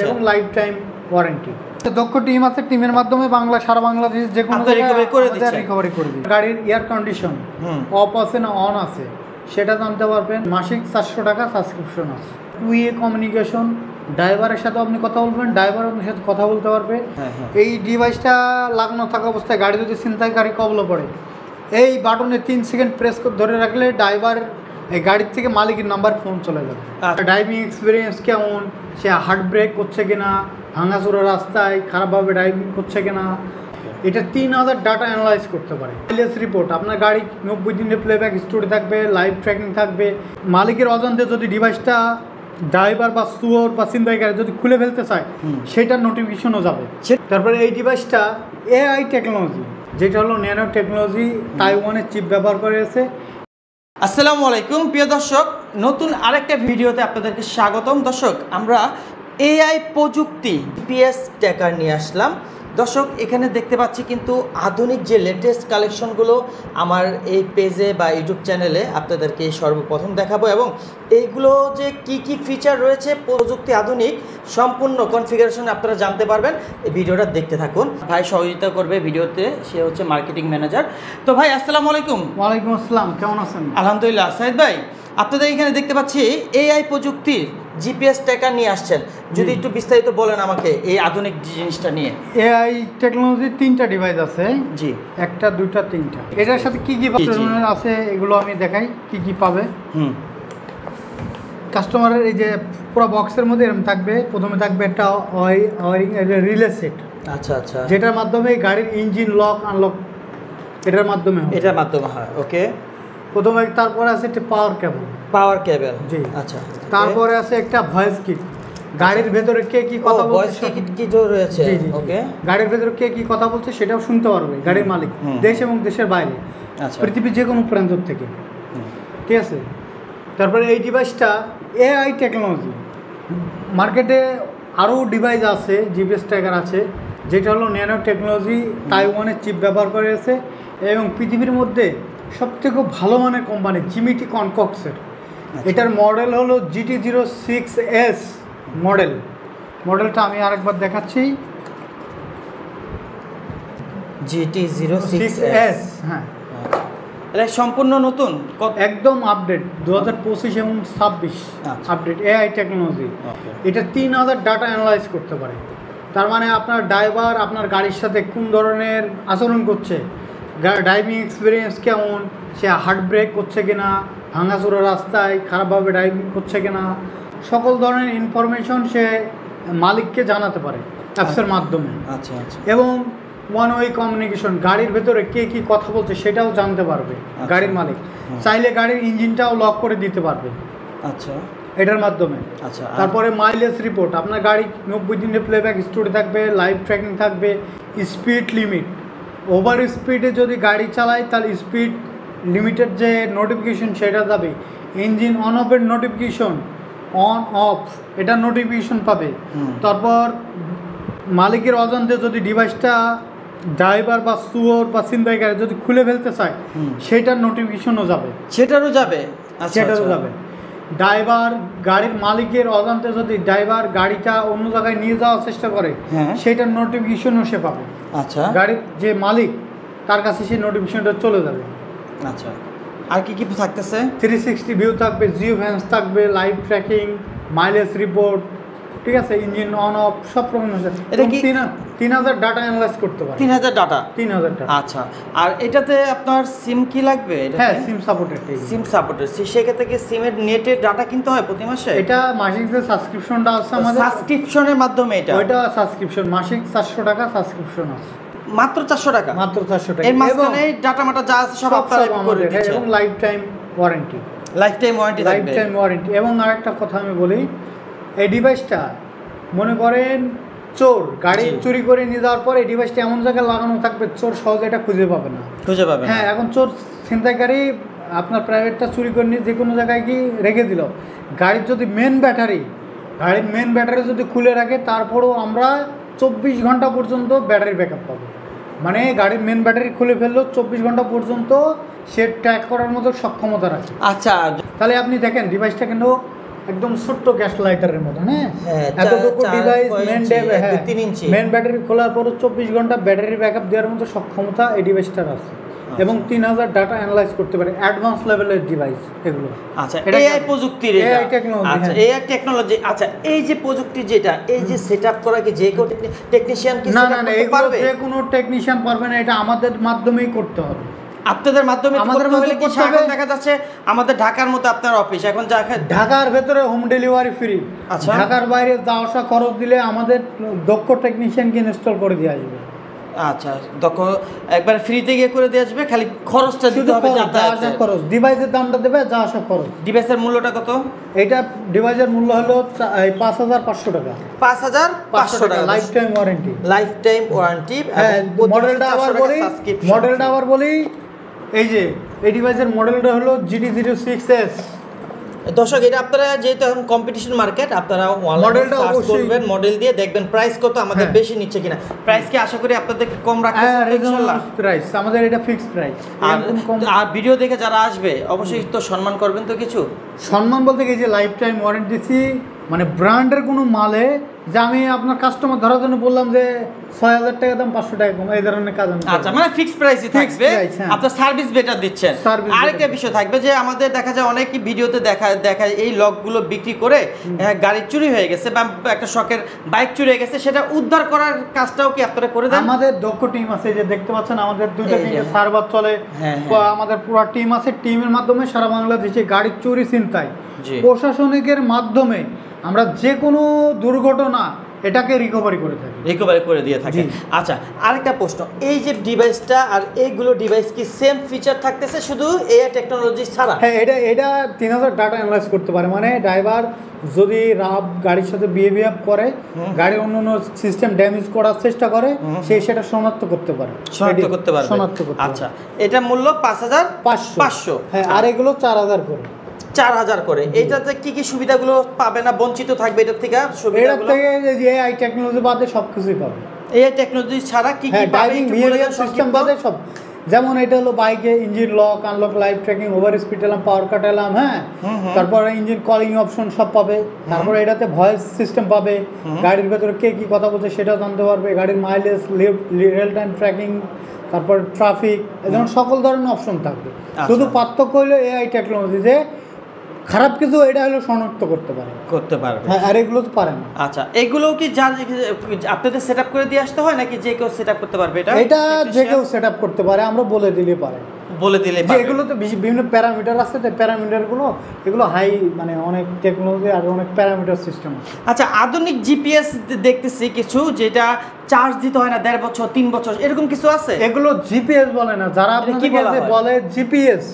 এবং life time warranty. দক্ষ team আছে, টিমের মাধ্যমে সারা বাংলাদেশ যে কোনো রিকভারি করে দিচ্ছে। গাড়ির এয়ার কন্ডিশন অফ আছে না অন আছে সেটা জানতে পারবেন। মাসিক 400 টাকা সাবস্ক্রিপশন আছে। 2 কমিউনিকেশন, ড্রাইভারের সাথে আপনি কথা বলবেন, ড্রাইভার আপনার সাথে কথা বলতে পারবে। এই ডিভাইসটা লাগানো থাকা অবস্থায় গাড়ি যদি ছিনতাইকারী কবলে পড়ে, এই বাটনে 3 সেকেন্ড প্রেস করে ধরে রাখলে ড্রাইভার এই গাড়ির থেকে মালিকের নাম্বার ফোন চলে যাবে। ড্রাইভিং এক্সপিরিয়েন্স কেমন, সে হার্ট ব্রেক করছে কিনা, ভাঙাচোরা রাস্তায় খারাপভাবে ড্রাইভিং করছে কিনা, এটা 3000 ডাটা অ্যানালাইজ করতে পারে। মাইলেজ রিপোর্ট, আপনার গাড়ি 90 দিনের প্লেব্যাক স্টোরি থাকবে, লাইভ ট্র্যাকিং থাকবে। মালিকের অজান্তে যদি ডিভাইসটা ড্রাইভার বা চোর বা ছিনতাইকারী যদি খুলে ফেলতে চায় সেটার নোটিফিকেশনও যাবে। তারপরে এই ডিভাইসটা এআই টেকনোলজি, যেটা হলো ন্যানো টেকনোলজি, তাইওয়ানের চিপ ব্যবহার করেছে। আসসালামু আলাইকুম প্রিয় দর্শক, নতুন আরেকটা ভিডিওতে আপনাদেরকে স্বাগতম। দর্শক, আমরা এআই প্রযুক্তি জিপিএস ট্র্যাকার নিয়ে আসলাম। দর্শক, এখানে দেখতে পাচ্ছি কিন্তু আধুনিক যে লেটেস্ট কালেকশনগুলো আমার এই পেজে বা ইউটিউব চ্যানেলে আপনাদেরকে সর্বপ্রথম দেখাবো, এবং এইগুলো যে কি ফিচার রয়েছে প্রযুক্তি আধুনিক সম্পূর্ণ কনফিগারেশন আপনারা জানতে পারবেন। এই ভিডিওটা দেখতে থাকুন। ভাই সহযোগিতা করবে ভিডিওতে, সে হচ্ছে মার্কেটিং ম্যানেজার। তো ভাই আসসালামু আলাইকুম। ওয়ালাইকুম আসসালাম, কেমন আছেন? আলহামদুলিল্লাহ। সাইদ ভাই, আপনাদের এখানে দেখতে পাচ্ছি এআই প্রযুক্তির জিপিএস ট্র্যাকার নিয়ে আসছেন, যদি একটু বিস্তারিত বলেন আমাকে এই আধুনিক জিনিসটা নিয়ে। এআই টেকনোলজির 3টা ডিভাইস আছে। জি, 1টা 2টা 3টা। এটার সাথে কি আছে এগুলো আমি দেখাই কি পাবে। কাস্টমারের এই যে পুরো বক্সের মধ্যে এরকম থাকবে। প্রথমে থাকবে একটা ওয়ারিং রিলে সেট। আচ্ছা আচ্ছা, যেটার মাধ্যমে গাড়ির ইঞ্জিন লক আনলক এটার মাধ্যমে হয়। ওকে, প্রথমে। তারপরে আছে একটা পাওয়ার কেবল। জি, আচ্ছা। তারপরে আছে একটা ভয়েস কিট। গাড়ির ভেতরে কে কি কথা বলছে, ভয়েস কিট রয়েছে। ওকে, গাড়ির ভেতরে কে কি কথা বলছে সেটাও শুনতে পারবে গাড়ির মালিক, দেশ এবং দেশের বাইরে, পৃথিবীর যে কোনো প্রান্ত থেকে। ঠিক আছে। তারপরে এই ডিভাইসটা এআই টেকনোলজি। মার্কেটে আরও ডিভাইস আছে, জিপিএস ট্র্যাকার আছে, যেটা হলো ন্যানো টেকনোলজি, তাইওয়ানের চিপ ব্যবহার করেছে, এবং পৃথিবীর মধ্যে সবথেকে ভালো মানের কোম্পানি জিমিটি কনকক্সের। এটার মডেল হলো GT06S মডেলটা আমি আরেকবার দেখাচ্ছি। GT06S, হ্যাঁ, এটা সম্পূর্ণ নতুন, একদম আপডেট, 2025 এবং 26 আপডেট এআই টেকনোলজি। এটা 3000 ডাটা অ্যানালাইজ করতে পারে। তার মানে আপনার ড্রাইভার আপনার গাড়ির সাথে কোন ধরনের আচরণ করছে, ড্রাইভিং এক্সপিরিয়েন্স কেমন, সে হার্ট ব্রেক করছে কিনা, ভাঙাচোরা রাস্তায় খারাপভাবে ড্রাইভিং করছে কিনা, সকল ধরনের ইনফরমেশন সে মালিককে জানাতে পারে অ্যাপসের মাধ্যমে। আচ্ছা আচ্ছা। এবং ওয়ান ওয়ে কমিউনিকেশন, গাড়ির ভেতরে কে কি কথা বলছে সেটাও জানতে পারবে গাড়ির মালিক। চাইলে গাড়ির ইঞ্জিনটাও লক করে দিতে পারবে। আচ্ছা, এটার মাধ্যমে। আচ্ছা। তারপরে মাইলেজ রিপোর্ট, আপনার গাড়ি 90 দিনের প্লেব্যাক স্টোরি থাকবে, লাইভ ট্র্যাকিং থাকবে। স্পিড লিমিট, ওভার স্পিডে যদি গাড়ি চালায় তাহলে স্পিড লিমিটেড যে নোটিফিকেশন সেটা যাবে। ইঞ্জিন অন অফের নোটিফিকেশন, অন অফ এটা নোটিফিকেশন পাবে। তারপর মালিকের অজান্তে যদি ডিভাইসটা ড্রাইভার বা চোর বা ছিনতাইকারী যদি খুলে ফেলতে চায় সেটার নোটিফিকেশনও যাবে। সেটারও যাবে। ড্রাইভার গাড়ির মালিকের অজান্তে যদি ড্রাইভার গাড়িটা অন্য জায়গায় নিয়ে যাওয়ার চেষ্টা করে সেটার নোটিফিকেশনও সে পাবে। আচ্ছা, গাড়ির যে মালিক তার কাছে সেই নোটিফিকেশনটা চলে যাবে। আচ্ছা, আর কি থাকতেছে? 360 ভিউ থাকবে, জিও ভ্যান্স থাকবে, লাইভ ট্র্যাকিং, মাইলেজ রিপোর্ট। ঠিক আছে, ইঞ্জিন অন অফ সব রকম। এটা কি 3000 ডাটা অ্যানালাইজ করতে পারে। 3000 ডাটা। আচ্ছা। আর এটাতে আপনার সিম কি লাগবে? হ্যাঁ, সিম সাপোর্টেড। সেক্ষেত্রে কি সিমের নেটের ডাটা কিনতে হয় প্রতি মাসে? এটা মাসিক যে সাবস্ক্রিপশনটা আছে আমাদের, সাবস্ক্রিপশনের মাধ্যমে ওইটা সাবস্ক্রিপশন মাসিক 400 টাকা সাবস্ক্রিপশন আছে। মাত্র 400 টাকা? মাত্র 400 টাকা। এর মাঝখানে ডাটা মাটা যা আছে সব আপনারা করে দিচ্ছেন, এবং লাইফ টাইম ওয়ারেন্টি এবং আরেকটা কথা আমি বলি, এই ডিভাইসটা মনে করেন চোর গাড়ি চুরি করে নিয়ে যাওয়ার পর এই ডিভাইসটা এমন জায়গায় লাগানো থাকবে চোর সহজে এটা খুঁজে পাবে না। হ্যাঁ, এখন চোর ছিনতাইকারী আপনার প্রাইভেটটা চুরি করে নিয়ে যে কোনো জায়গায় কি রেখে দিল, গাড়ির যদি গাড়ির মেন ব্যাটারি যদি খুলে রাখে তারপরও আমরা 24 ঘন্টা পর্যন্ত ব্যাটারি ব্যাকআপ পাবো। মানে গাড়ির মেন ব্যাটারি খুলে ফেললো 24 ঘন্টা পর্যন্ত সে ট্র্যাক করার মতো সক্ষমতা রাখে। আচ্ছা, তাহলে আপনি দেখেন ডিভাইসটা কিন্তু একদম ছোট্ট গ্যাস লাইটারের মতো, হ্যাঁ এতটুকু ডিভাইস মেন ব্যাটারি খোলার পর 24 ঘন্টা ব্যাটারি ব্যাকআপ দেওয়ার মতো সক্ষমতা এই ডিভাইসটার আছে এবং 3000 ডাটা অ্যানালাইজ করতে পারে, অ্যাডভান্স লেভেলের ডিভাইস এগুলো। আচ্ছা এআই প্রযুক্তির এটা এআই টেকনোলজি, আচ্ছা এআই টেকনোলজি। আচ্ছা এই যে প্রযুক্তি যেটা এই যে সেটআপ করা কি যে কোনো টেকনিশিয়ান কি না পারবে? যে কোনো টেকনিশিয়ান পারবে না, এটা আমাদের মাধ্যমেই করতে হবে। আপনাদের মাধ্যমে আমাদের হলে কি এখন দেখা যাচ্ছে আমাদের ঢাকার মতো আপনার অফিস এখন ঢাকার ভেতরে হোম ডেলিভারি ফ্রি। আচ্ছা ঢাকার বাইরে যাওয়া আসা খরচ দিলে আমাদের দক্ষ টেকনিশিয়ানকে ইনস্টল করে দিয়ে আসবে। আচ্ছা দক্ষ একবার ফ্রিতে গিয়ে করে দিয়ে আসবে, খালি খরচটা দিতে হবে, যাতায়াত খরচ, ডিভাইসের দামটা দেবে, যা আসা খরচ। ডিভাইসের মূল্যটা কত? এইটা ডিভাইসের মূল্য হলো 5500 টাকা। 5500 টাকা life time warranty. Life time warranty. মডেলটা আবার বলি, এই যে এই ডিভাইসের মডেলটা হলো GT06S। দর্শক এটা আপনারা যেহেতু এখন কম্পিটিশন মার্কেট, আপনারা অনলাইনে সার্চ করবেন, মডেল দিয়ে দেখবেন প্রাইস কত আমাদের বেশি নিচ্ছে কিনা। প্রাইস কি আশা করি আপনাদের কম রাখতে ইনশাআল্লাহ? প্রাইস আমাদের এটা ফিক্সড প্রাইস। আর ভিডিও দেখে যারা আসবে অবশ্যই তো সম্মান করবেন, তো কিছু সম্মান বলতে কি যে লাইফ টাইম ওয়ারেন্টি দিচ্ছি, মানে ব্র্যান্ডের কোনো মালে যে আমি আপনার কাস্টমার ধরার জন্য বললাম যে 6000 টাকা দাম 500 টাকা কম, এই ধরনের কাজ। আচ্ছা মানে ফিক্সড প্রাইসই থাকবে, আপনার সার্ভিস বেটার দিচ্ছেন। আরেকটা বিষয় থাকবে যে আমাদের দেখা যায় অনেক ভিডিওতে দেখায় এই লকগুলো বিক্রি করে গাড়ি চুরি হয়ে গেছে বা একটা শখের বাইক চুরি হয়ে গেছে, সেটা উদ্ধার করার কাজটাও কি আপনারা করে দেন? আমাদের দক্ষ টিম আছে, যে দেখতে পাচ্ছেন আমাদের দুইটা তিনটা সার্ভার চলে, আমাদের পুরো টিম আছে। টিমের মাধ্যমে সারা বাংলাদেশে গাড়ি চুরি ছিনতাই প্রশাসনিকের মাধ্যমে আমরা যে কোনো দুর্ঘটনা এটাকে রিকভারি করে দিয়ে থাকি। আচ্ছা আরেকটা প্রশ্ন, এই যে ডিভাইসটা আর এইগুলো ডিভাইস কি সেম ফিচার থাকতেছে শুধু এআই টেকনোলজি ছাড়া? হ্যাঁ এটা 3000 ডাটা অ্যানালাইজ করতে পারে, মানে ড্রাইভার যদি গাড়ির সাথে বিহেভিয়ার করে, গাড়ির অন্য সিস্টেম ড্যামেজ করার চেষ্টা করে, সেটা শনাক্ত করতে পারে। আচ্ছা এটা মূল্য 5500। হ্যাঁ আর এগুলো 4000 করে। 4000 করে। এইটাতে কি কি সুবিধাগুলো পাবে না বঞ্চিত থাকবে এটার থেকে? সুবিধাগুলো থেকে যে এআই টেকনোলজি বাদে সবকিছুই পাবে। এআই টেকনোলজি ছাড়া কি কি ড্রাইভিং বিহেভিয়ার সিস্টেম বাদে সব, যেমন এটা হলো বাইকে engine lock, unlock, live tracking, over speed alarm, power cut alarm, হ্যাঁ তারপরে ইঞ্জিন কলিং অপশন সব পাবে। তারপরে এটাতে ভয়েস সিস্টেম পাবে, গাড়ির ভেতরে কে কি কথা বলছে সেটা জানতে পারবে, গাড়ির মাইলেজ, রিয়েল টাইম ট্র্যাকিং, তারপর ট্রাফিক, এই ধরনের সকল ধরনের অপশন থাকবে। শুধু পার্থক্য হলো এআই টেকনোলজি যে খারাপ কিছু এটা হলো শনাক্ত করতে পারবে, হ্যাঁ আর এগুলো তো পারে না। আচ্ছা এগুলো কি আপনাদের সেটআপ করে দিয়ে আসতে হয় নাকি যে কেউ সেটআপ করতে পারবে? এটা যে কেউ সেটআপ করতে পারে, আমরা বলে দিলে পারে। এগুলো তো বিভিন্ন প্যারামিটার আছে, প্যারামিটারগুলো এগুলো হাই, মানে অনেক টেকনোলজি আর অনেক প্যারামিটার সিস্টেম। আচ্ছা আধুনিক জিপিএস দেখতেছি কিছু, যেটা চার্জ দিতে হয় না 1.5 বছর 3 বছর, এরকম কিছু আছে? এগুলো জিপিএস বলে না, যারা আপনাদেরকে বলে জিপিএস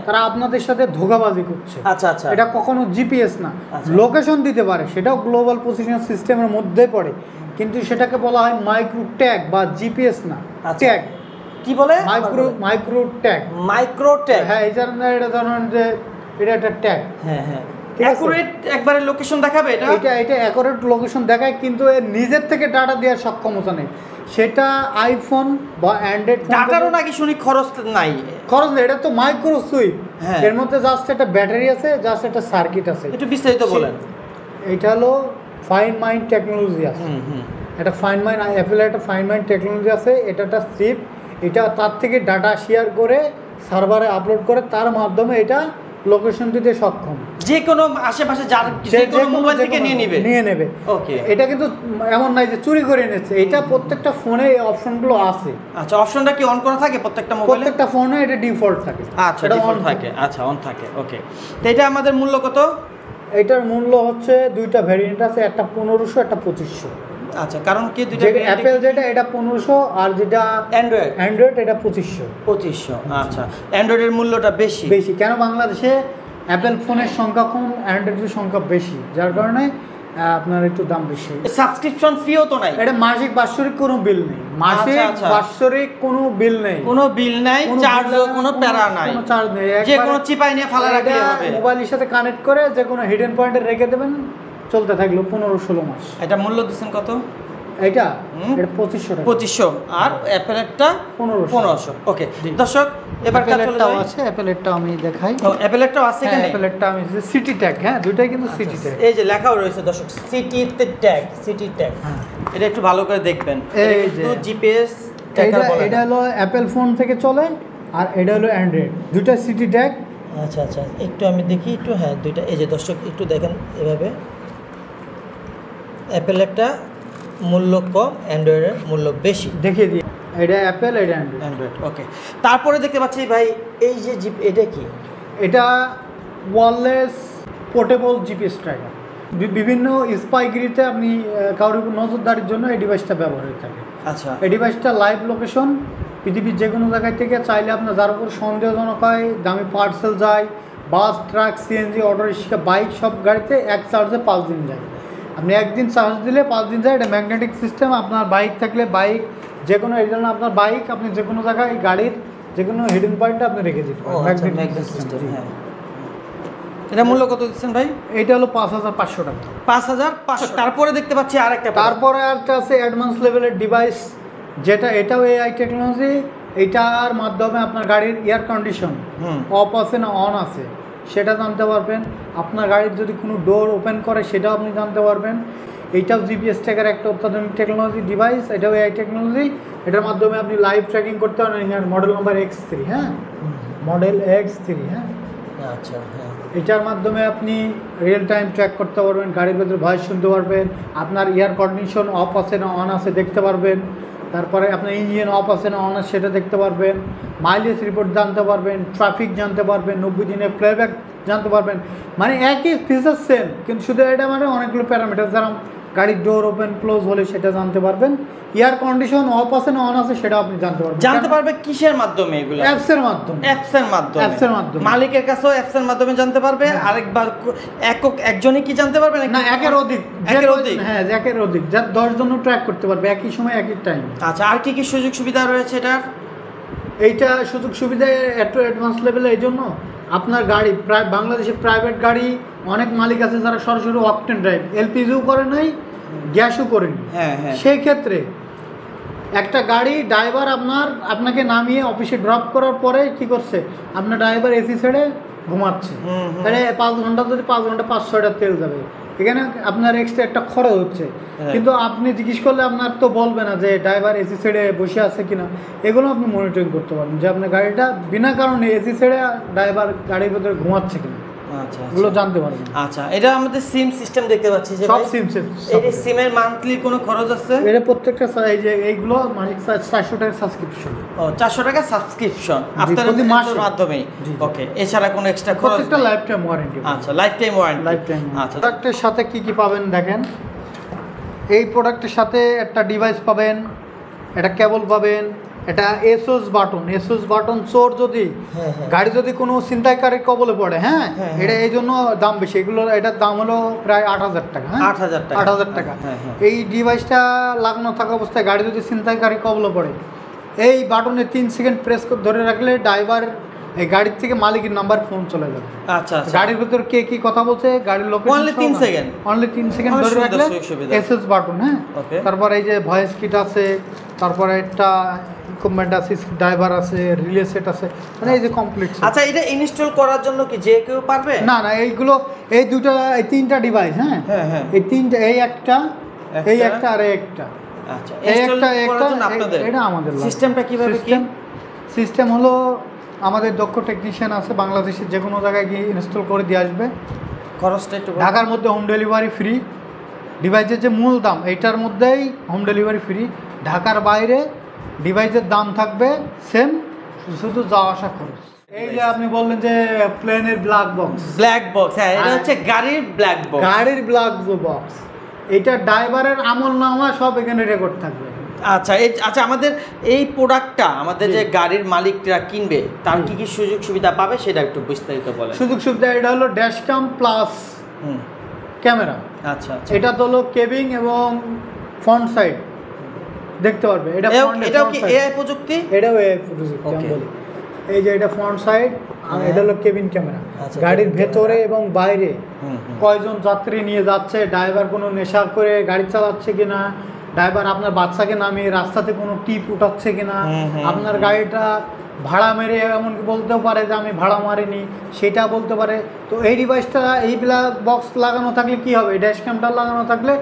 তারা আপনাদের সাথে ধোঁকাবাজি করছে। আচ্ছা আচ্ছা এটা কখনো জিপিএস না, লোকেশন দিতে পারে, সেটাও গ্লোবাল পজিশন সিস্টেমের মধ্যে পড়ে, কিন্তু সেটাকে বলা হয় মাইক্রো ট্যাগ বা জিপিএস না, ট্যাগ। কি বলে? Micro tag. হ্যাঁ এই জন্য এটা ধরুন যে এটা একটা ট্যাগ। হ্যাঁ অ্যাকুরেট একবারে লোকেশন দেখাবে এটা অ্যাকুরেট লোকেশন দেখায়, কিন্তু এর নিজের থেকে ডাটা দেওয়ার সক্ষমতা নেই। সেটা আইফোন বা অ্যান্ড্রয়েড ডাটারও নাকি শুনি খরচ নাই? খরচ নেই, এটা তো মাইক্রো সুইপ, এর মধ্যে জাস্ট একটা ব্যাটারি আছে, জাস্ট একটা সার্কিট আছে। একটু বিস্তারিত বলেন। এটা হলো ফাইন মাইন্ড টেকনোলজি আছে, এটা ফাইন মাইন্ড, অ্যাপেলের একটা ফাইন মাইন্ড টেকনোলজি আছে। এটা একটা চিপ, এটা তার থেকে ডাটা শেয়ার করে সার্ভারে আপলোড করে, তার মাধ্যমে এটা লোকেশন দিতে সক্ষম, যে কোনো আশেপাশে যার যে কোনো মোবাইল থেকে নিয়ে নেবে। ওকে এটা কিন্তু এমন নাই যে চুরি করে নিচ্ছে, এটা প্রত্যেকটা ফোনে এই অপশনগুলো আছে। আচ্ছা অপশনটা কি অন করা থাকে প্রত্যেকটা মোবাইলে? প্রত্যেকটা ফোনে এটা ডিফল্ট থাকে। আচ্ছা ডিফল্ট থাকে, আচ্ছা অন থাকে। ওকে তো এটা আমাদের মূল্য কত? এটার মূল্য হচ্ছে দুইটা ভ্যারিয়েন্ট আছে, একটা 1500 একটা 2500। আচ্ছা কারণ কি দুইটা অ্যাপেল যেটা এটা 1500 আর যেটা অ্যান্ড্রয়েড এটা 2500। আচ্ছা অ্যান্ড্রয়েডের মূল্যটা বেশি কেন? বাংলাদেশে অ্যাপেল ফোনের সংখ্যা কম, অ্যান্ড্রয়েডের সংখ্যা বেশি, যার কারণে আপনার একটু দাম বেশি। সাবস্ক্রিপশন ফিও তো নাই? এটা মাসিক বাৎসরিক কোনো বিল নেই, মাসিক বাৎসরিক কোনো বিল নেই, চার্জও কোনো প্যারা নাই, কোনো চার্জ নেই, যে কোনো চিপাই নিয়ে ফালা রাখলে হবে। মোবাইলের সাথে কানেক্ট করে যে কোনো হিডেন পয়েন্টে রেখে দেবেন, চলতে থাকলো 15-16 মাস। এটা মূল্য দিচ্ছেন কত? এটা 2500 টাকা। 2500 আর অ্যাপেলেরটা 1500। ওকে দর্শক এবার অ্যাপেলেরটাও আছে, অ্যাপেলেরটাও আমি দেখাই। ও অ্যাপেলেরটাও আছে এখানে, অ্যাপেলেরটা আমি সিটি ট্যাগ, হ্যাঁ দুটোই কিন্তু সিটি ট্যাগ। এই যে লেখাও রয়েছে দর্শক, সিটি ট্যাগ, সিটি ট্যাগ। এটা একটু ভালো করে দেখবেন, এই যে জিপিএস ট্র্যাকার বলে। এটা হলো অ্যাপেল ফোন থেকে চলে, আর এটা হলো অ্যান্ড্রয়েড, দুটো সিটি ট্যাগ। আচ্ছা আচ্ছা, একটু আমি দেখি একটু, হ্যাঁ দুইটা। এই যে দর্শক একটু দেখেন এভাবে, অ্যাপেলেরটা মূল্য কম, অ্যান্ড্রয়েডের মূল্য বেশি। দেখিয়ে দিই, এটা অ্যাপেল, এটা অ্যান্ড্রয়েড। ওকে, তারপরে দেখতে পাচ্ছি ভাই এই যে জিপ, এটা কি? এটা ওয়্যারলেস পোর্টেবল জিপিএস ট্র্যাকার। বিভিন্ন স্পাইগিরিতে আপনি কারোর উপর নজরদারির জন্য এই ডিভাইসটা ব্যবহার হয়ে থাকে। আচ্ছা, এই ডিভাইসটা লাইভ লোকেশন পৃথিবীর যে কোনো জায়গায় থেকে চাইলে আপনার যার উপর সন্দেহজনক হয়, দামি পার্সেল যায়, bus, truck, CNG, auto rickshaw, bike, সব গাড়িতে এক চার্জে 5 দিন যায়। আপনি একদিন চার্জ দিলে 5 দিন যায়। এটা ম্যাগনেটিক সিস্টেম। আপনার বাইক থাকলে বাইক, যে কোনো এই জন্য আপনার বাইক আপনি যে কোনো জায়গায় গাড়ির যে কোনো হিডেন পয়েন্টে আপনি রেখে দিতে পারেন। Magnetic system. হ্যাঁ, এটা মূল্য কত দিচ্ছেন ভাই? এইটা হলো 5500 টাকা। 5500। তারপরে দেখতে পাচ্ছি আরেকটা, তারপরে আরেকটা আছে অ্যাডভান্স লেভেলের ডিভাইস, যেটা এটাও এআই টেকনোলজি। এটার মাধ্যমে আপনার গাড়ির এয়ার কন্ডিশন অফ আছে না অন আছে সেটা জানতে পারবেন। আপনার গাড়ির যদি কোনো ডোর ওপেন করে সেটাও আপনি জানতে পারবেন। এইটাও জিপিএস ট্র্যাকার একটা অত্যাধুনিক টেকনোলজি ডিভাইস, এটাও এআই টেকনোলজি। এটার মাধ্যমে আপনি লাইভ ট্র্যাকিং করতে পারেন। এখানে মডেল নাম্বার X3, হ্যাঁ মডেল X3, হ্যাঁ। আচ্ছা, হ্যাঁ, এটার মাধ্যমে আপনি রিয়েল টাইম ট্র্যাক করতে পারবেন, গাড়ির ভেতরে ভয়েস শুনতে পারবেন, আপনার এয়ার কন্ডিশন অফ আছে না অন আছে দেখতে পারবেন, তারপরে আপনার ইঞ্জিন অফ আছে না অন আছে সেটা দেখতে পারবেন, মাইলেজ রিপোর্ট জানতে পারবেন, ট্রাফিক জানতে পারবেন, 90 দিনের প্লেব্যাক জানতে পারবেন। মানে একই ফিচার সেম, কিন্তু শুধু এটা মানে অনেকগুলো প্যারামিটার, যেমন গাড়ির ডোর ওপেন ক্লোজ হলে সেটা জানতে পারবেন, এয়ার কন্ডিশন অফ আছে না অন আছে সেটা আপনি জানতে পারবেন। কিসের মাধ্যমে? এগুলো অ্যাপসের মাধ্যমে। অ্যাপসের মাধ্যমে মালিকের কাছেও অ্যাপসের মাধ্যমে জানতে পারবে। আরেকবার একজনই কি জানতে পারবে না, একের অধিক। হ্যাঁ, একের অধিক, যা 10 জন ট্র্যাক করতে পারবে একই সময় একই টাইম। আচ্ছা, আর কি কি সুযোগ সুবিধা রয়েছে এটার? এইটা সুযোগ সুবিধা একটু অ্যাডভান্স লেভেলে। এই জন্য আপনার গাড়ি প্রায় বাংলাদেশের প্রাইভেট গাড়ি অনেক মালিক আছে যারা সরাসরি অকটেন ড্রাইভ, এলপিজিও করে নাই, গ্যাসও করেনি। হ্যাঁ হ্যাঁ, সেই ক্ষেত্রে একটা গাড়ি ড্রাইভার আপনাকে নামিয়ে অফিসে ড্রপ করার পরে কি করছে, আপনার ড্রাইভার এসি ছেড়ে ঘুমাচ্ছে, তাহলে 5 ঘন্টা যদি 5 ঘন্টা 500 টাকা তেল যাবে, এখানে আপনার এক্সট্রা একটা খরচ হচ্ছে। কিন্তু আপনি জিজ্ঞেস করলে আপনার তো বলবে না যে ড্রাইভার এসি ছেড়ে বসে আছে কিনা। এগুলো আপনি মনিটরিং করতে পারেন যে আপনার গাড়িটা বিনা কারণে এসি ছেড়ে ড্রাইভার গাড়ির ভেতরে ঘুমাচ্ছে কিনা। আচ্ছা, এগুলো জানতে পারবেন। আচ্ছা, এটা আমাদের সিম সিস্টেম দেখতে পাচ্ছি যে সব সিম। এই সিমের মান্থলি কোনো খরচ আছে? এটা প্রত্যেকটা এই যে এইগুলো মাসিক 400 টাকা সাবস্ক্রিপশন। ও 400 টাকা সাবস্ক্রিপশন আপনাদের মাধ্যমে। ওকে, এছাড়া কোনো এক্সট্রা খরচ? প্রত্যেকটা লাইফ টাইম ওয়ারেন্টি। আচ্ছা, লাইফ টাইম ওয়ারেন্টি। আচ্ছা, প্রোডাক্টের সাথে কি কি পাবেন দেখেন। এই প্রোডাক্টের সাথে একটা ডিভাইস পাবেন, একটা কেবল পাবেন, এটা এসওএস বাটন চোর যদি গাড়ি যদি কোনো ছিনতাইকারীর কবলে পড়ে, হ্যাঁ এটা এই জন্য দাম বেশি। এটার দাম হলো প্রায় 8000 টাকা। হ্যাঁ, 8000 টাকা। এই ডিভাইসটা লাগানো থাকা অবস্থায় গাড়ি যদি ছিনতাইকারী কবলে পড়ে, এই বাটনে 3 সেকেন্ড প্রেস করে ধরে রাখলে ড্রাইভার এই গাড়ির থেকে মালিকের নাম্বার ফোন চলে যাবে। আচ্ছা, গাড়ির ভিতর কে কি কথা বলছে, গাড়ির লোকেশন অনলি 3 সেকেন্ড ধরে রাখলে এসএস বাটন। হ্যাঁ, তারপর এই যে ভয়েস কিট আছে, তারপরে একটা ইকুইপমেন্ট আছে, ড্রাইভার আছে, রিলে সেট আছে, মানে এই যে কমপ্লিট। আচ্ছা, এটা ইনস্টল করার জন্য কি যে কেউ পারবে? না, এইগুলো এই দুটো, এই 3টা ডিভাইস। হ্যাঁ, এই 3টা, এই একটা আর এই একটা। আচ্ছা, ইনস্টল করার জন্য আপনাদের এটা আমাদের সিস্টেমটা কিভাবে কি? সিস্টেম হলো আমাদের দক্ষ টেকনিশিয়ান আছে, বাংলাদেশের যে কোনো জায়গায় গিয়ে ইনস্টল করে দিয়ে আসবে। খরচটা একটু ঢাকার মধ্যে হোম ডেলিভারি ফ্রি। ডিভাইসের যে মূল দাম এইটার মধ্যেই হোম ডেলিভারি ফ্রি। ঢাকার বাইরে ডিভাইসের দাম থাকবে সেম, শুধু যাওয়া আসা খরচ। এই যে আপনি বললেন যে প্লেনের ব্ল্যাক বক্স। হ্যাঁ, এটা হচ্ছে গাড়ির ব্ল্যাক বক্স। এটা ড্রাইভারের আমলনামা সব এখানে রেকর্ড থাকবে। আচ্ছা, আচ্ছা, আমাদের এই প্রোডাক্টটা আমাদের যে গাড়ির মালিকরা কিনবে তার কি কি সুযোগ সুবিধা পাবে সেটা একটু বিস্তারিত বলেন। সুযোগ সুবিধা এটা হলো ড্যাশক্যাম প্লাস ক্যামেরা। আচ্ছা, এটা তো হলো কেবিং এবং ফ্রন্ট সাইড দেখতে পারবে। এটাও কি এআই প্রযুক্তি? এটাও এআই প্রযুক্তি আমি বলি। এই যে এটা ফ্রন্ট সাইড, আর এটা হলো কেবিন ক্যামেরা। গাড়ির ভেতরে এবং বাইরে কয়জন যাত্রী নিয়ে যাচ্ছে, ড্রাইভার কোনো নেশা করে গাড়ি চালাচ্ছে কিনা, ড্রাইভার আপনার বাচ্চাকে নামিয়ে রাস্তাতে কোনো টিপ উঠাচ্ছে কিনা, আপনার গাড়িটা ভাড়া মেরে এমনকি বলতেও পারে যে আমি ভাড়া মারিনি, সেটা বলতে পারে। তো এই ডিভাইসটা এই বক্স লাগানো থাকলে কি হবে, ড্যাশ ক্যামটা লাগানো থাকলে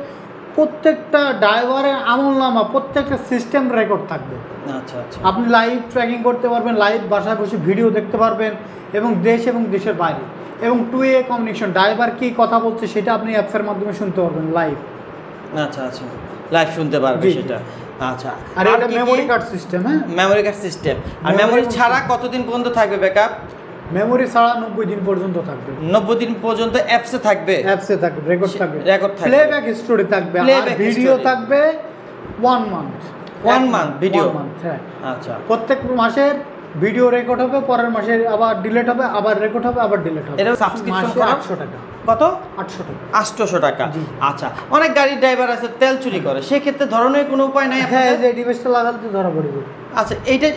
প্রত্যেকটা ড্রাইভারের আমলনামা, প্রত্যেকটা সিস্টেম রেকর্ড থাকবে। আচ্ছা আচ্ছা, আপনি লাইভ ট্র্যাকিং করতে পারবেন, লাইভ বাসায় বসে ভিডিও দেখতে পারবেন, এবং দেশ এবং দেশের বাইরে, এবং 2A কমিউনিকেশন, ড্রাইভার কী কথা বলছে সেটা আপনি অ্যাপসের মাধ্যমে শুনতে পারবেন লাইভ। আচ্ছা আচ্ছা, লাইভ শুনতে পারবে সেটা। আচ্ছা, আর এটা মেমোরি কার্ড সিস্টেম। হ্যাঁ, মেমোরি কার্ড সিস্টেম। আর মেমোরি ছাড়া কতদিন পর্যন্ত থাকবে ব্যাকআপ? মেমোরি ছাড়া 90 দিন পর্যন্ত থাকবে। 90 দিন পর্যন্ত অ্যাপসে থাকবে, রেকর্ড থাকবে, প্লেব্যাক স্টোরি থাকবে, আর ভিডিও থাকবে 1 মান্থ ভিডিও। হ্যাঁ, আচ্ছা, প্রত্যেক মাসের ভিডিও রেকর্ড হবে, পরের মাসে আবার ডিলিট হবে, আবার রেকর্ড হবে, আবার ডিলিট হবে। এটা সাবস্ক্রিপশন করা 800 টাকা। কত? 800 টাকা। 800 টাকা। আচ্ছা, অনেক গাড়ির ড্রাইভার আছে তেল চুরি করে, সেক্ষেত্রে ধরনের কোনো উপায় নাই? হ্যাঁ, এই ডিভাইসটা লাগালে ধরা পড়বে। আচ্ছা,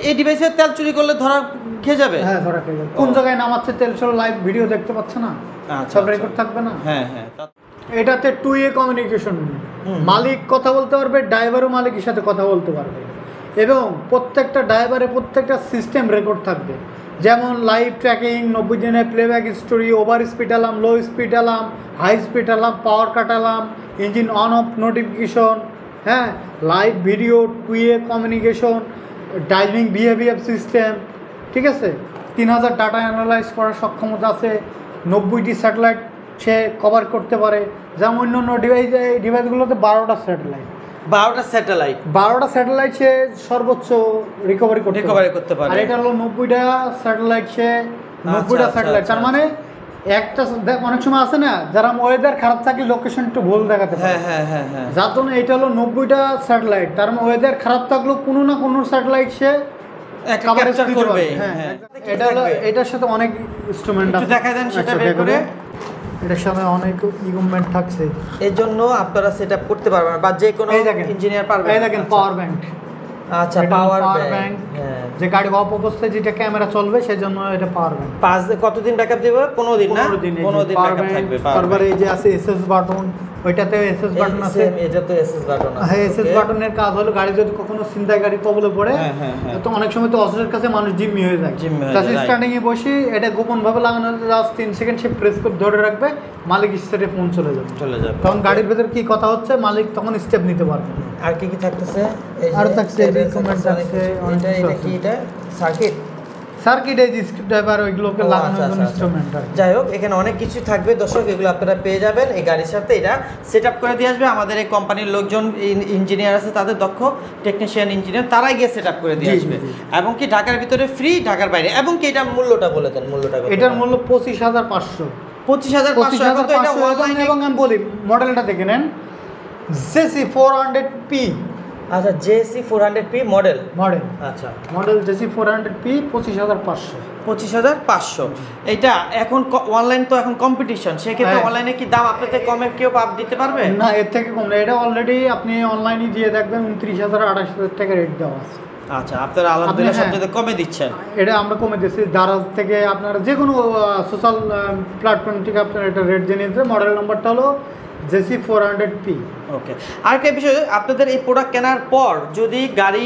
এই ডিভাইসে তেল চুরি করলে ধরা খেয়ে যাবে? হ্যাঁ, ধরা খেয়ে যাবে। কোন জায়গায় নামাচ্ছে তেল সব লাইভ ভিডিও দেখতে পাচ্ছে না, সব রেকর্ড থাকবে না। হ্যাঁ হ্যাঁ, এটাতে 2A কমিউনিকেশন, মালিক কথা বলতে পারবে, ড্রাইভারও মালিকের সাথে কথা বলতে পারবে, এবং প্রত্যেকটা ড্রাইভারের প্রত্যেকটা সিস্টেম রেকর্ড থাকবে। যেমন লাইভ ট্র্যাকিং, 90 দিনের playback story, over speed alarm, low speed alarm, high speed alarm, power cut alarm, engine on off notification, হ্যাঁ, live video, 2A communication, driving behaviour system, ঠিক আছে। 3000 ডাটা অ্যানালাইজ করার সক্ষমতা আছে, 90টি satellite সে cover করতে পারে। যেমন অন্য অন্য ডিভাইসগুলোতে 12টা স্যাটেলাইট সে সর্বোচ্চ রিকভারি করতে পারে। আর এটা হলো 90টা স্যাটেলাইট সে 90টা স্যাটেলাইট। তার মানে একটা অনেক সময় আছে না, যারা ওয়েদার খারাপ থাকলে লোকেশন একটু ভুল দেখাতে পারে। হ্যাঁ, যার জন্য এটা হলো 90টা স্যাটেলাইট। তার মানে ওয়েদার খারাপ থাকলেও কোনো না কোনো স্যাটেলাইট সে ক্যাপচার করবে। হ্যাঁ, এটা হলো, এটার সাথে অনেক ইনস্ট্রুমেন্ট আছে, দেখা দেন সেটা বের করে। এটার সাথে অনেক ইকুইপমেন্ট থাকছে, এর জন্য আপনারা সেটআপ করতে পারবেন, বা যে কোনো ইঞ্জিনিয়ার পারবে। এই দেখেন পাওয়ার ব্যাংক। আচ্ছা, পাওয়ার ব্যাংক, যে গাড়ি অফ অবস্থায় যেটা ক্যামেরা চলবে সেজন্য এটা পাওয়ার ব্যাংক। কতদিন ব্যাকআপ দেবে? 15 দিন না? 15 দিন ব্যাকআপ থাকবে। তারপরে এই যে আছে এসএস বাটন, ওইটাতে এসএস বাটন আছে। এটা তো এসএস বাটন আছে। হ্যাঁ, এসএস বাটনের কাজ হলো গাড়ি যদি কখনো ছিনতাই গাড়ি কবলে পড়ে, তো অনেক সময় তো অসুখের কাছে মানুষ জিম্মি হয়ে যায়। তাহলে স্টার্টিং এ বসে এটা গোপন ভাবে লাগানো, জাস্ট 3 সেকেন্ড সে প্রেস করে ধরে রাখবে, মালিক স্টেটে ফোন চলে যাবে। তখন গাড়ির ভেতর কি কথা হচ্ছে মালিক তখন স্টেপ নিতে পারবে। আর কি কি থাকতেছে? আর থাকছে রিকমেন্ড আছে। এটা কি? এটা সার্কিট এই স্ক্রিপ্ট ড্রাইভার ওইগুলোকে লাগানোর জন্য ইনস্ট্রুমেন্ট। যাই হোক, এখানে অনেক কিছু থাকবে দর্শক, এগুলো আপনারা পেয়ে যাবেন এই গাড়ির সাথে। এটা সেটআপ করে দিয়ে আসবে আমাদের এই কোম্পানির লোকজন, ইঞ্জিনিয়ার আছে, তাদের দক্ষ টেকনিশিয়ান ইঞ্জিনিয়ার, তারাই গিয়ে সেটআপ করে দিয়ে আসবে। এবং কি ঢাকার ভিতরে ফ্রি, ঢাকার বাইরে। এবং কি এটা মূল্যটা বলে দেন, মূল্যটা? এটার মূল্য 25,500। 25,500। এখন তো এটা অনলাইনে। এবং আমি বলি মডেলটা দেখে নেন, জেসি 400p। আচ্ছা, জেসি 400p মডেল। আচ্ছা, মডেল জেসি 400p 25,500। 25,500। এটা এখন অনলাইন তো এখন কম্পিটিশন, সেক্ষেত্রে অনলাইনে কি দাম আপনাদের কমে কেউ দিতে পারবে না? এর থেকে কম না। এটা অলরেডি আপনি অনলাইনে দিয়ে দেখবেন 29,000 28,000 টাকা রেট দেওয়া আছে। আচ্ছা, আপনারা আলহামদুলিল্লাহ সবচেয়ে কমে দিচ্ছেন। এটা আমরা কমে দিচ্ছি। দারাজ থেকে আপনারা যে কোনো সোশ্যাল প্ল্যাটফর্ম থেকে আপনারা এটা রেট জেনে নিতে। মডেল নাম্বারটা হলো জেসি 400p। ওকে, আর একটা বিষয়, আপনাদের এই প্রোডাক্ট কেনার পর যদি গাড়ি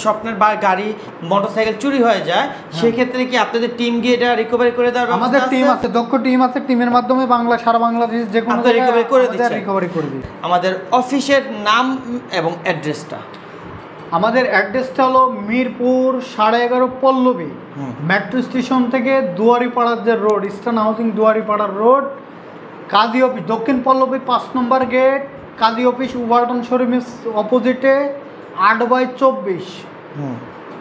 স্বপ্নের বা গাড়ি মোটরসাইকেল চুরি হয়ে যায়, সেক্ষেত্রে কি আপনাদের টিম গিয়ে এটা রিকভারি করে দেওয়ার? আমাদের টিম আছে, দক্ষ টিম আছে। টিমের মাধ্যমে সারা বাংলাদেশ যে কোনো রিকভারি করে দিই। আমাদের অফিসের নাম এবং অ্যাড্রেসটা? আমাদের অ্যাড্রেসটা হলো মিরপুর 11.5 পল্লবী, মেট্রো স্টেশন থেকে দুয়ারিপাড়ার যে রোড, ইস্টার্ন হাউসিং দুয়ারিপাড়ার রোড, কাজী অফিস, দক্ষিণ পল্লবী 5 নম্বর গেট, কাজী অফিস ওয়ালটন শোরুমের অপোজিটে 8/24,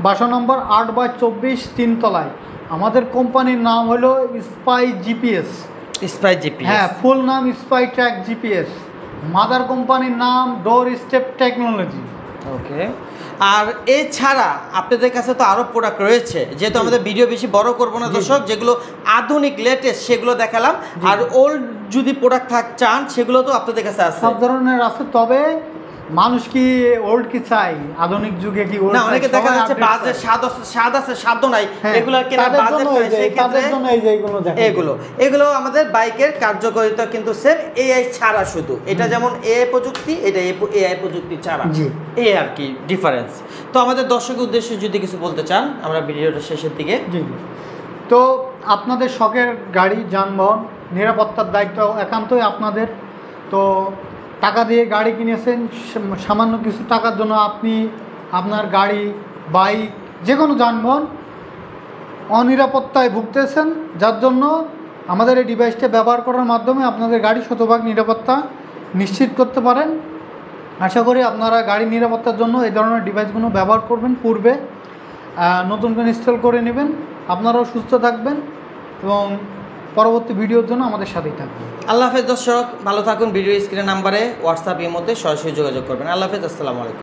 বাসা নম্বর 8/24, 3 তলায়। আমাদের কোম্পানির নাম হলো স্পাই জিপিএস। হ্যাঁ, ফুল নাম স্পাই ট্র্যাক জিপিএস। মাদার কোম্পানির নাম ডোর স্টেপ টেকনোলজি। ওকে, আর এছাড়া আপনাদের কাছে তো আরও প্রোডাক্ট রয়েছে, যেহেতু আমাদের ভিডিও বেশি বড় করবো না দর্শক, যেগুলো আধুনিক লেটেস্ট সেগুলো দেখালাম। আর ওল্ড যদি প্রোডাক্ট চান সেগুলো তো আপনাদের কাছে আছে, সব ধরনের আছে। তবে মানুষ কি ওল্ড কি চাই, আধুনিক যুগে কি ওল্ড না, অনেকে দেখা যাচ্ছে বাজেট স্বাদ আছে সাধ্য নাই, এগুলো কেনার বাজেট নাই, সেই ক্ষেত্রে এগুলো আমাদের বাইকের কার্যকারিতা কিন্তু সেম, এআই ছাড়া শুধু। এটা যেমন এআই প্রযুক্তি, এটা এআই প্রযুক্তি ছাড়া, এই আর কি ডিফারেন্স। তো আমাদের দর্শকের উদ্দেশ্যে যদি কিছু বলতে চান আমরা ভিডিওটা শেষের দিকে। জি, তো আপনাদের শখের গাড়ি যানবাহন নিরাপত্তার দায়িত্ব একান্তই আপনাদের। তো টাকা দিয়ে গাড়ি কিনেছেন, সামান্য কিছু টাকার জন্য আপনি আপনার গাড়ি, বাইক, যে কোনো যানবাহন অনিরাপত্তায় ভুগতেছেন, যার জন্য আমাদের এই ডিভাইসটা ব্যবহার করার মাধ্যমে আপনাদের গাড়ি শতভাগ নিরাপত্তা নিশ্চিত করতে পারেন। আশা করি আপনারা গাড়ি নিরাপত্তার জন্য এই ধরনের ডিভাইসগুলো ব্যবহার করবেন, পূর্বে নতুন করে ইনস্টল করে নেবেন। আপনারাও সুস্থ থাকবেন এবং পরবর্তী ভিডিওর জন্য আমাদের সাথেই থাকবেন। আল্লাহ হাফেজ দর্শক, ভালো থাকুন। ভিডিও স্ক্রিনের নাম্বারে হোয়াটসঅ্যাপ এর মধ্যে সরাসরি যোগাযোগ করবেন। আল্লাহ হাফেজ, আসসালামু আলাইকুম।